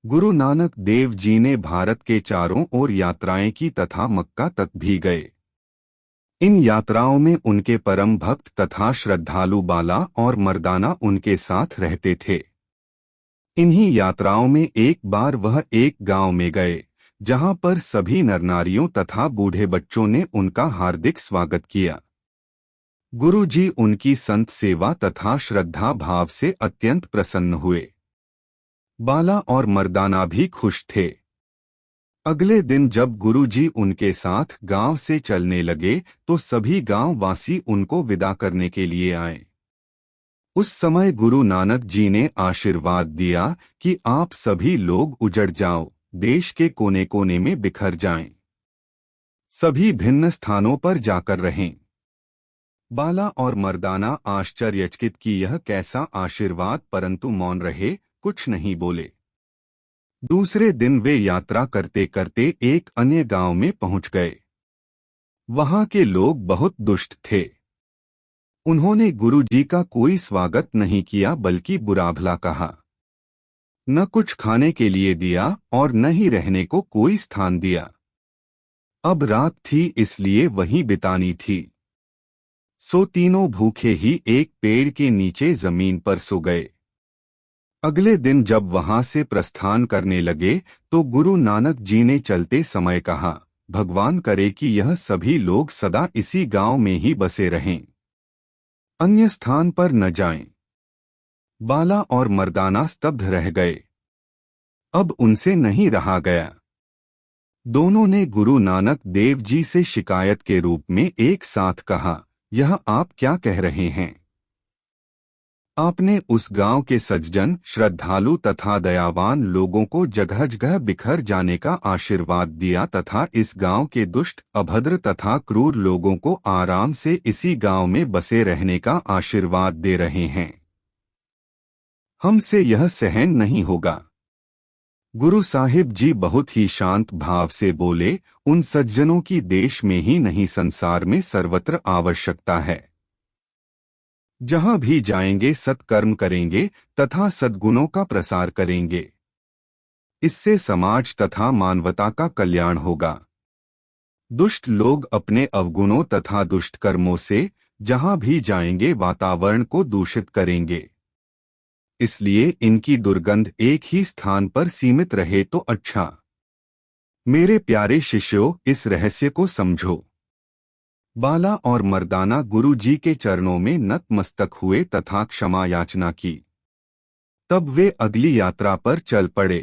गुरु नानक देव जी ने भारत के चारों ओर यात्राएं की तथा मक्का तक भी गए। इन यात्राओं में उनके परम भक्त तथा श्रद्धालु बाला और मर्दाना उनके साथ रहते थे। इन्हीं यात्राओं में एक बार वह एक गांव में गए, जहां पर सभी नरनारियों तथा बूढ़े बच्चों ने उनका हार्दिक स्वागत किया। गुरु जी उनकी संत सेवा तथा श्रद्धा भाव से अत्यंत प्रसन्न हुए। बाला और मर्दाना भी खुश थे। अगले दिन जब गुरु जी उनके साथ गांव से चलने लगे तो सभी गांव वासी उनको विदा करने के लिए आए। उस समय गुरु नानक जी ने आशीर्वाद दिया कि आप सभी लोग उजड़ जाओ, देश के कोने कोने में बिखर जाएं, सभी भिन्न स्थानों पर जाकर रहें। बाला और मर्दाना आश्चर्यचकित कि यह कैसा आशीर्वाद, परंतु मौन रहे, कुछ नहीं बोले। दूसरे दिन वे यात्रा करते करते एक अन्य गांव में पहुंच गए। वहां के लोग बहुत दुष्ट थे। उन्होंने गुरु जी का कोई स्वागत नहीं किया, बल्कि बुरा भला कहा। न कुछ खाने के लिए दिया और न ही रहने को कोई स्थान दिया। अब रात थी, इसलिए वहीं बितानी थी। सो तीनों भूखे ही एक पेड़ के नीचे जमीन पर सो गए। अगले दिन जब वहां से प्रस्थान करने लगे तो गुरु नानक जी ने चलते समय कहा, भगवान करे कि यह सभी लोग सदा इसी गांव में ही बसे रहें, अन्य स्थान पर न जाएं। बाला और मर्दाना स्तब्ध रह गए। अब उनसे नहीं रहा गया। दोनों ने गुरु नानक देव जी से शिकायत के रूप में एक साथ कहा, यह आप क्या कह रहे हैं? आपने उस गांव के सज्जन, श्रद्धालु तथा दयावान लोगों को जगह जगह बिखर जाने का आशीर्वाद दिया तथा इस गांव के दुष्ट, अभद्र तथा क्रूर लोगों को आराम से इसी गांव में बसे रहने का आशीर्वाद दे रहे हैं। हमसे यह सहन नहीं होगा। गुरु साहिब जी बहुत ही शांत भाव से बोले, उन सज्जनों की देश में ही नहीं संसार में सर्वत्र आवश्यकता है। जहां भी जाएंगे सत्कर्म करेंगे तथा सद्गुणों का प्रसार करेंगे। इससे समाज तथा मानवता का कल्याण होगा। दुष्ट लोग अपने अवगुणों तथा दुष्ट कर्मों से जहां भी जाएंगे वातावरण को दूषित करेंगे। इसलिए इनकी दुर्गंध एक ही स्थान पर सीमित रहे तो अच्छा। मेरे प्यारे शिष्यों, इस रहस्य को समझो। बाला और मर्दाना गुरु जी के चरणों में नतमस्तक हुए तथा क्षमा याचना की। तब वे अगली यात्रा पर चल पड़े।